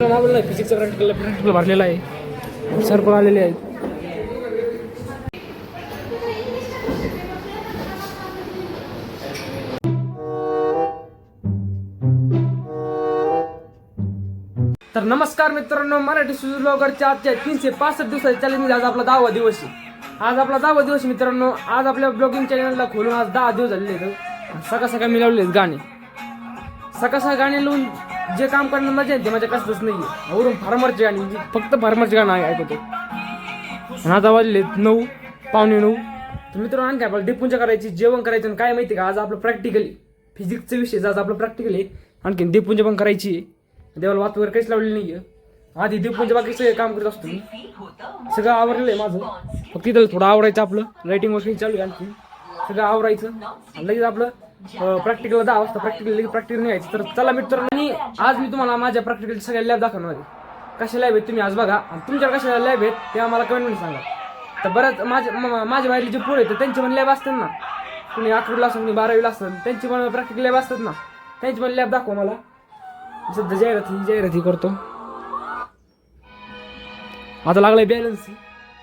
फिजिक्सचा practical भरलेला आहे. Sir पण आलेले आहेत. तर नमस्कार मित्रांनो, मराठी सुजू ब्लॉगरच्या आजच्या 365 दिवसाच्या चॅलेंज. आज आपला 10वा दिवस आहे. आज आपला 10वा दिवस मित्रांनो. आज आपल्या ब्लॉगिंग चॅनलला खोलून आज 10 दिवस झालेले आहेत. सकाळ मी लावले गाणे. सकाळ गाणे लावून जे काम करणं मजा येते, माझ्या कसंच नाहीये. वरून फार्मरची गाणी, फक्त फार्मरची गाणं ऐकतो. आणि आता वाजले 9, पावणे 9. तर मित्रांनो, आणखी आपल्याला दीपूंजा करायची, जेवण करायचं. आणि काय माहिती का, आज आपलं प्रॅक्टिकल फिजिक्सचा विषय, आज आपलं प्रॅक्टिकल आहे. आणखी दीपूंजा पण करायची आहे. देवाला वात वगैरे काहीच लावलेली नाहीये. आधी दीपूंजा बाकी सगळं काम करत असतो मी. सगळं आवरलेलं आहे माझं. फक्त तिथं थोडं आवरायचं. आपलं लाईटिंग वगैरे चालू आहे. आणखी सगळं आवरायचं. लगेच आपलं प्रॅक्टिकल 10 वाजता प्रॅक्टिकल निघायचं. तर चला मित्रांनो, आज मी तुम्हाला माझ्या प्रॅक्टिकल सगळ्या लॅब दाखवणार आहे. कशा लॅब आहेत तुम्ही आज बघा. आणि तुमच्या कशा लॅब आहेत ते आम्हाला कमेंटमध्ये सांगा. तर बऱ्याच माझ्या बाहेरले जे पोरं आहेत त्यांची पण लॅब असतात ना. कुणी 11वीला असतात, कुणी 12वीला असतात, त्यांची पण प्रॅक्टिकल लॅब असतात ना. त्यांची पण लॅब दाखवा मला. सध्या जाहिराती करतो. आता लागलाय बॅलन्स.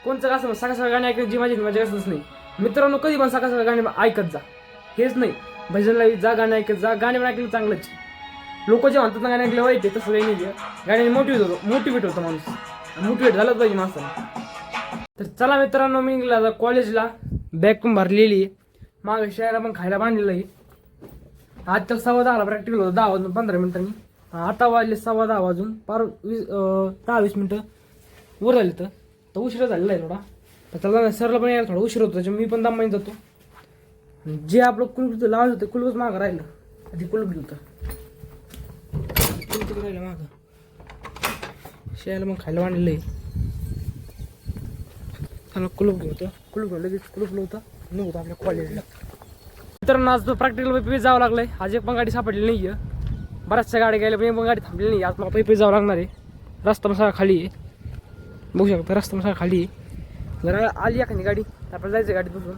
कोणचं कसं सकाळ गाणी ऐकायची माझ्या कसंच नाही मित्रांनो. कधी पण सकाळ गाणी ऐकत जा. हेच नाही, भजनला जा, गाणे ऐकत जा. गाणे पण ऐकलं चांगलंच. लोक जे म्हणतात ना गाणे ऐकलं वाईट आहे, तसं काही नाही. गाण्याने मोटिवेट होतो माणूस. मोटिवेट झालंच पाहिजे माणसाला. तर चला मित्रांनो, मी निघाला कॉलेजला. बॅग पण भरलेली आहे. मागे शाळेला पण खायला बांधलेलं आहे. आज तर 10:15 प्रॅक्टिकल होतं. 10 वाजून 15 मिनिटांनी. आता वाजले 10:15 वाजून 10-20 मिनिटं वर झाले. तर उशिरा झालेला आहे थोडा. तर त्याला सरला पण यायला थोडा उशीर होतो. त्याच्यामुळे मी पण दमाईन जातो. जे आपलं कुलूप लावलं होतं, कुलूपच मागं राहिलं. आधी कुलूप होतं, कुलूप राहिलं मागं. शाळेला मग खायला बांधलेलं आहे. त्याला कुलूप होतं. कुलूप लगेच कुलूप होतं नव्हतं आपल्या कॉलेजला. मित्रांनो, आज तो प्रॅक्टिकल पैपे जावं लागलंय. आज एक पण गाडी सापडली नाही आहे. बऱ्याचशा गाड्या गेल्या पण एक पण गाडी थांबलेली नाही. आज मला पैपे जावं लागणार आहे. रस्ता पण सगळा खाली आहे. बघू शकता, रस्ता पण सगळा खाली आहे. जर आली एखादी गाडी तर आपल्याला जायचं गाडीत बसून.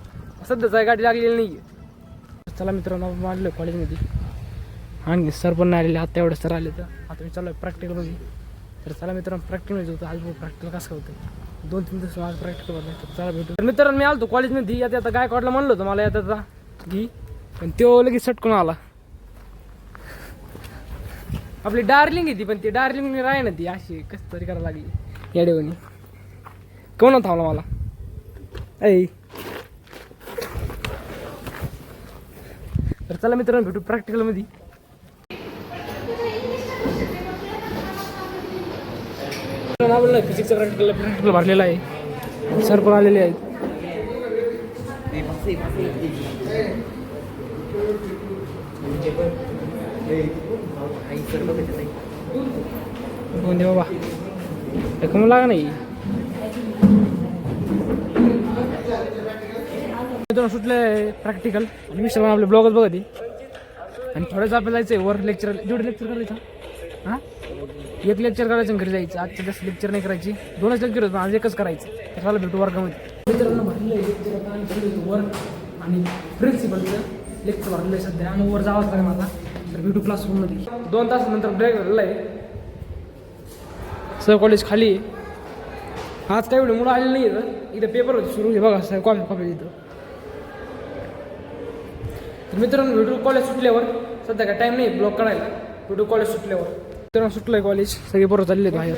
सध्याच गाडी लागलेली नाही आहे. चला मित्रांनो, मांडलं कॉलेजमध्ये. आणि सर पण नाही आलेले. आता एवढं सर आले. तर आता मी चालू आहे प्रॅक्टिकलमध्ये. तर चला मित्रांनो, प्रॅक्टिकलमध्ये होतं. आज प्रॅक्टिकल कसं होतं, 2-3 दिवस आज प्रॅक्टिकल होतं. तर चला भेटू. तर मित्रांनो, मी आलो कॉलेजमध्ये. आता गायकवाडला म्हणलं होतं मला येतात घी, पण तो लगेच सटकून आला. आपली डार्लिंग आहे ती, पण ती डार्लिंग राही ना, ती अशी कसं तरी करायला लागली येडेवणी. कोण थांबला मला ऐ. तर चला मित्रांनो, भेटू प्रॅक्टिकल मध्ये. फिजिक्सचा प्रॅक्टिकल भरलेला आहे. सर पण आलेले आहेत. कोण दे बाबा, कमी लागा नाही. सुटले प्रॅक्टिकल. आणि मिस्टर आपले ब्लॉगच बघा ती. आणि थोडंसं आपल्याला जायचं वर लेक्चर. जेवढे लेक्चर करायचं, हां एक लेक्चर करायचं घरी जायचं. आजच्या जास्त लेक्चर नाही करायची. 2च लेक्चर होतं, आज एकच करायचं. तर मला भेटू वर्गामध्ये. मित्रांनो, भरलेलं आहे लेक्चर वर. आणि प्रिन्सिपलचं लेक्चर भरलेलं आहे सध्या. आणि वर जावंच लागेल मला. तर भेटू क्लासरूममध्ये. 2 तासानंतर ब्रेक झालेला आहे. सर कॉलेज खाली आहे. आज काही एवढे मुलं आलेलं नाही आहे. इथं पेपर होते सुरू आहे बघा. सर कॉलेज इथं. तर मित्रांनो, भेटू कॉलेज सुटल्यावर. सध्या काय टाईम नाही ब्लॉग काढायला. भेटू कॉलेज सुटल्यावर. मित्रांनो, सुटलंय कॉलेज. सगळे बरोबर चालले बाहेर.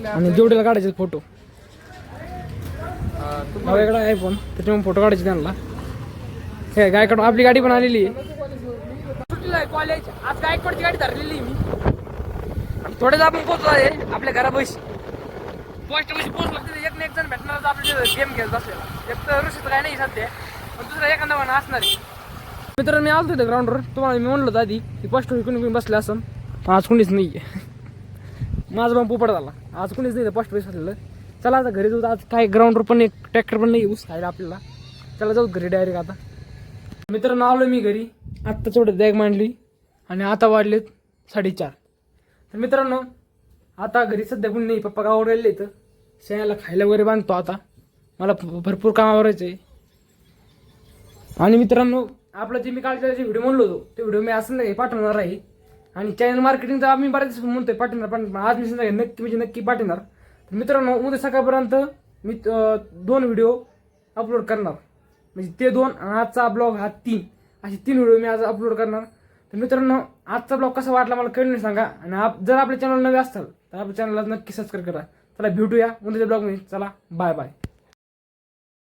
आणि जेवढ्याला काढायचे फोटो. वेगळा आहे फोन, त्याच्यामुळे फोटो काढायचे त्यांना. हे गायकवाड आपली गाडी पण आलेली आहे. सुटलं आहे कॉलेज. आज गायकवाडची गाडी धरलेली मी. थोडेच आपण पोहोचलो आहे आपल्या घरापाशी. पोस्ट पैसे पोहोचलो. एक ना एक जण भेटणार आपल्या गेम खेळत असलेला. एक तर ऋषीचं काय नाही सध्या, पण दुसरा एखादा पण असणार आहे. मित्रांनो, मी आलो होतो ग्राउंडवर. तुम्हाला मी म्हणलो होतं आधी की पोस्ट कोणी बसले असं. आज कुणीच नाही आहे. माझा पण पोपट झाला. आज कुणीच नाही पोस्ट पैसे असलेलं. चला आता घरी जाऊ. आज काय ग्राउंडवर पण एक ट्रॅक्टर पण नाही ऊस खायला आपल्याला. चला जाऊ घरी डायरेक्ट आता. मित्रांनो, आलो मी घरी. आत्ताच एवढं बॅग मांडली. आणि आता वाढलेत 4:30. तर मित्रांनो, आता घरी सध्या कोणी नाही. पप्पा गावावर राहिले तर शेणाला खायला वगैरे बांधतो. आता मला भरपूर काम आवरायचं आहे. आणि मित्रांनो, आपलं जे मी कालच्या व्हिडिओ म्हणलो होतो, ते व्हिडिओ मी असं नाही पाठवणार आहे. आणि चॅनल मार्केटिंगचा आम्ही बऱ्याच म्हणतोय पाठवणार, पण आज मी सांगा नक्की म्हणजे नक्की पाठवणार. तर मित्रांनो उद्या सकाळपर्यंत मी 2 व्हिडिओ अपलोड करणार, म्हणजे ते 2 आणि आजचा ब्लॉग हा 3, असे 3 व्हिडिओ मी आज अपलोड करणार. तर मित्रांनो आजचा ब्लॉग कसा वाटला मला कमेंट सांगा, आणि जर आपल्या चॅनल नवे असताल तर आपल्या चॅनलला नक्की सबस्क्राईब करा. चला भेटूया उद्याच्या ब्लॉगमध्ये. चला बाय बाय.